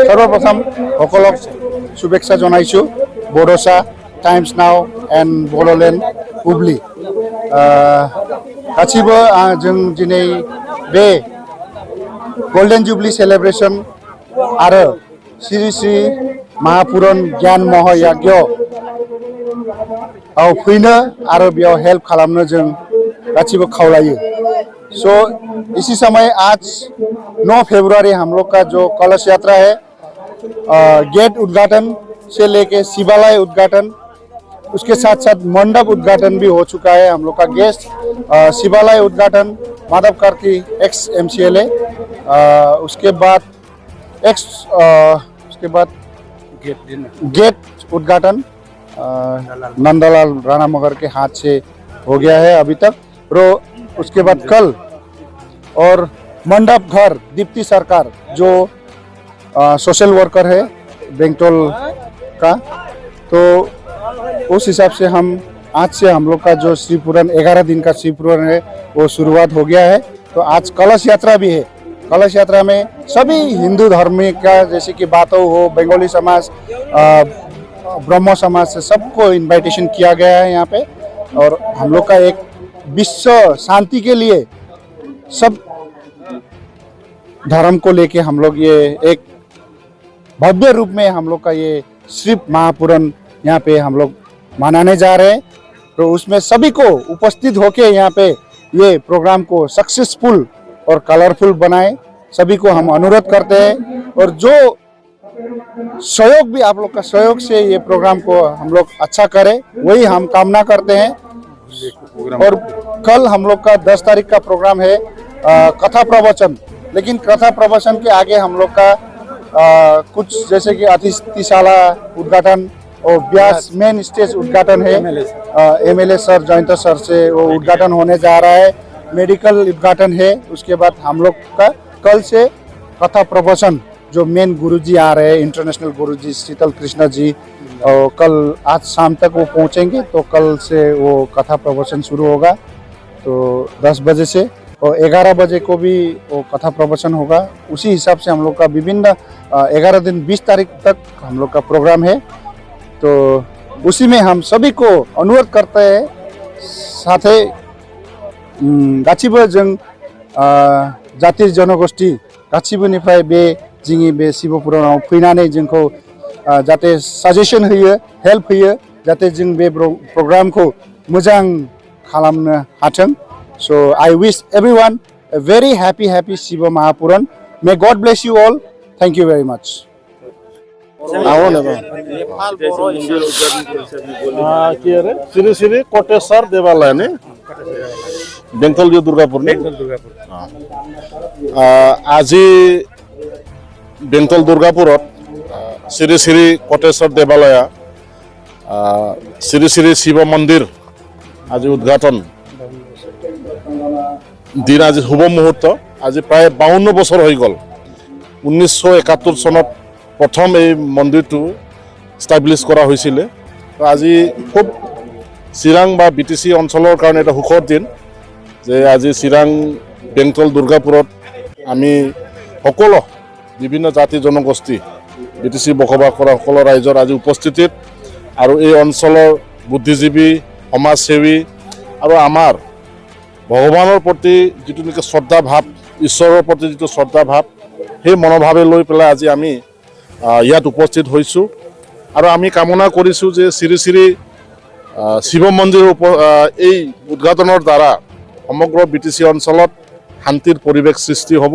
सर्वप्रथम সকলক শুভেচ্ছা জনাইছো বড়োসা टाइम्स नाउ एंड बड'लेण्ड बुब्लि गासिबो जों दिनै बे गोल्डन जुबली सेलिब्रेशन आरो श्री श्री महापुरन ज्ञान महायज्ञ फैनो आरो बेयाव हेल्प खालामनो जों गासिबो खावलायो। सो इसी समय आज 9 फरवरी हम लोग का जो कलश यात्रा है गेट उद्घाटन से लेके शिवालय उद्घाटन उसके साथ साथ मंडप उद्घाटन भी हो चुका है। हम लोग का गेस्ट शिवालय उद्घाटन माधव कार्की एक्स MCLA उसके बाद गेट उद्घाटन नंदलाल राणा मगर के हाथ से हो गया है अभी तक। उसके बाद कल और मंडप घर दीप्ति सरकार जो सोशल वर्कर है बेंगटोल का, तो उस हिसाब से हम आज से हम लोग का जो श्री पूरन 11 दिन का श्री पूरन है वो शुरुआत हो गया है। तो आज कलश यात्रा भी है। कलश यात्रा में सभी हिंदू धर्म का जैसे कि बातो हो बंगाली समाज ब्रह्म समाज से सबको इनवाइटेशन किया गया है यहाँ पे। और हम लोग का एक विश्व शांति के लिए सब धर्म को लेके हम लोग ये एक भव्य रूप में हम लोग का ये श्री महापूरन यहाँ पे हम लोग मनाने जा रहे हैं। तो उसमें सभी को उपस्थित होके यहाँ पे ये प्रोग्राम को सक्सेसफुल और कलरफुल बनाए, सभी को हम अनुरोध करते हैं। और जो सहयोग भी आप लोग का सहयोग से ये प्रोग्राम को हम लोग अच्छा करें वही हम कामना करते हैं। और कल हम लोग का 10 तारीख का प्रोग्राम है कथा प्रवचन, लेकिन कथा प्रवचन के आगे हम लोग का कुछ जैसे कि अतिथिशाला उद्घाटन और व्यास मेन स्टेज उद्घाटन है MLA सर जयंत सर से वो उद्घाटन होने जा रहा है। मेडिकल उद्घाटन है। उसके बाद हम लोग का कल से कथा प्रवचन जो मेन गुरुजी आ रहे हैं इंटरनेशनल गुरुजी शीतल कृष्ण जी, और कल आज शाम तक वो पहुंचेंगे। तो कल से वो कथा प्रवचन शुरू होगा तो 10 बजे से, और 11 बजे को भी वो कथा प्रवचन होगा। उसी हिसाब से हम लोग का विभिन्न 11 दिन 20 तारीख तक हम लोग का प्रोग्राम है। तो उसी में हम सभी को अनुरोध करते हैं साथे गासिबो जों जाति जनगोष्ठी गासिबोनिफ्राय बे जोंनि बे शिव पुराणाव फैनानै जोंखौ जाहाथे साजेसन होयो हेल्प होयो जाहाथे जों बे प्रोग्रामखौ मोजां खालामनो हाथों। So I wish everyone a very happy Shiva Mahapuran. May God bless you all. Thank you very much. Shri Shri Koteshwar देवालय ने बेंगटल जो दुर्गापुर ने आज बेंगटल दुर्गापुर श्री श्री कोटेश्वर देवालय श्री श्री शिव मंदिर आज उद्घाटन दिन आज शुभ मुहूर्त आज प्राय 52 बছৰ হৈ গল। 1971 চনত प्रथम এই মন্দিৰটো স্টাবলিশ কৰা হৈছিল। তো আজি খুব চিৰাং বা BTC অঞ্চলৰ কাৰণে এটা সুখৰ দিন যে আজি চিৰাং বেংটল দুৰ্গাপুৰত আমি সকলো বিভিন্ন জাতি জনগোষ্ঠী BTC বসবাস কৰা সকলো ৰাইজৰ আজি উপস্থিতিত আৰু এই অঞ্চলৰ বুদ্ধিজীৱী সমাজসেৱী আৰু আমাৰ ভগৱানৰ প্ৰতি যিটো নেকি শ্ৰদ্ধা ভাৱ ঈশ্বৰৰ প্ৰতি যিটো শ্ৰদ্ধা ভাৱ সেই মনোভাৱে লৈ পেলাই আজি আমি ইয়াত উপস্থিত হৈছোঁ। আৰু আমি কামনা কৰিছোঁ যে শ্ৰী শ্ৰী শিৱ মন্দিৰৰ এই উদ্ঘাটনৰ দ্বাৰা সমগ্ৰ BTC অঞ্চলত শান্তিৰ পৰিৱেশ সৃষ্টি হ'ব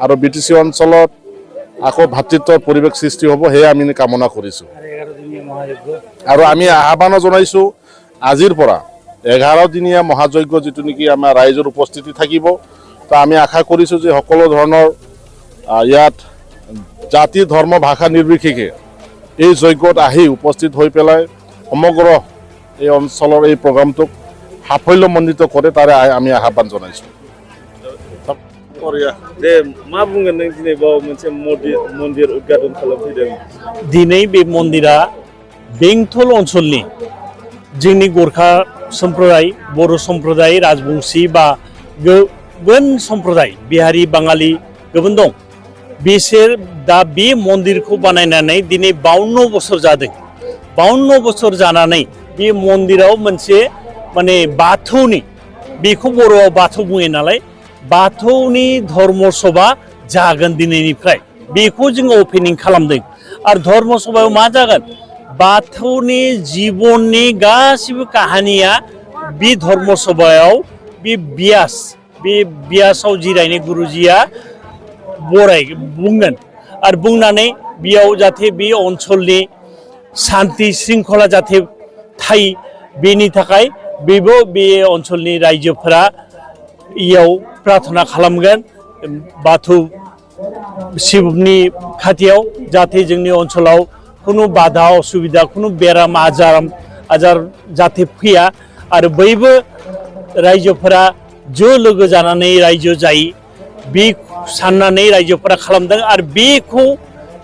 আৰু BTC অঞ্চলত আকৌ ভাতৃত্বৰ পৰিৱেশ সৃষ্টি হ'ব সেয়া আমি কামনা কৰিছোঁ। আৰু আমি আহ্বান জনাইছোঁ আজিৰ পৰা 11 দিনীয়া মহাযজ্ঞ যেটো নেকি আমাৰ ৰাইজৰ উপস্থিতি থাকিব। তো আমি আশা কৰিছোঁ যে সকলো ধৰণৰ ইয়াত জাতি ধৰ্ম ভাষা নিৰ্বিশেষে এই যজ্ঞত আহি উপস্থিত হৈ পেলাই সমগ্ৰ এই অঞ্চলৰ এই প্ৰগ্ৰামটোক সাফল্যমণ্ডিত কৰে তাৰে আমি আহ্বান জনাইছোঁ। दे मा बुंगोन नों दिनै बाव मोनसे मन्दिर उद्घाटन खालामफैदों। दिनै बे मन्दिरा बेंटल ओनसोलनि जोंनि गोरखा সম্প্রদায় बर' সম্প্রদায় राजबंशी बा गुबुन सम्प्रदाय बिहारी बाङालि गुबुन दं बिसोर दा बे मन्दिरखौ बानायनानै दिनै 52 बोसोर जादों 52 बोसोर जानानै बे मन्दिराव मोनसे माने बाथौनि बेखौ बर'आव बाथौ बुङो नालाय बाथौनि धर्म सभा जागोन दिनैनिफ्राय बेखौ जोङो अपेनिं खालामदों आरो धर्म सभायाव मा जागोन बाथौनि जिबननि गासिबो काहानिया बे धर्म सभायाव बे बियासाव जिरायनाय गुरुजिया बराय बुंगोन आरो बुंनानै बेयाव जाहाथे बे ओनसोलनि शान्ति श्रृंखला जाहाथे थायो बेनि थाखाय बेबो बे ओनसोलनि रायजोफोरा इयाव प्रार्थना खालामगोन बाथौ शिवनि खाथियाव जाहाथे जोंनि ओनसोलाव खुनु बाधा असुबिदा खुनु बेराम आजार जाहाथे फैया आरो बयबो रायजोफोरा ज' लोगो जानानै रायजो जायो बे साननानै रायजोफोरा खालामदों आरो बेखौ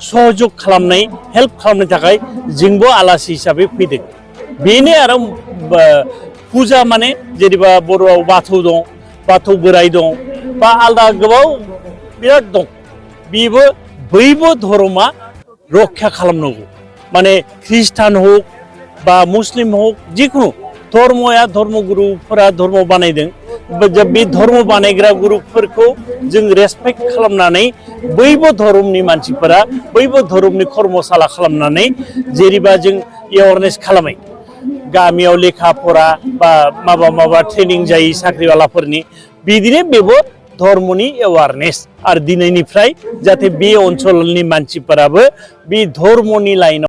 सहयोग खालामनाय हेल्प खालामनो थाखाय जोंबो आलासि हिसाबै फैदों बेनो आरो फुजा माने जेनेबा बर'आव बाथौ दं बाथौ बोराइ दं बा आलदा गोबां बिराद दं बेबो बयबो धर्मा रक्षा खालामनांगौ माने ख्रिस्टान हक बा मुस्लिम हक जिखुनु धर्मया धर्मगुरुफोरा धर्म बानायदों बे धर्म बानायग्रा गुरुफोरखौ जों रेसपेक्ट खालामनानै बयबो धर्मनि मानसिफोरा बयबो धर्मनि कर्मशाला खालामनानै जेरैबा जों एवारनेस खालामो गामियाव लेखा फरा बा माबा ट्रेनिं जायो साख्रिवालाफोरनि बिदिनो बेबो धर्मनि एवारनेस आरो दिनैनिफ्राय जाहाथे बे ओनसोलनि मानसिफोराबो बे धर्मनि लाइनाव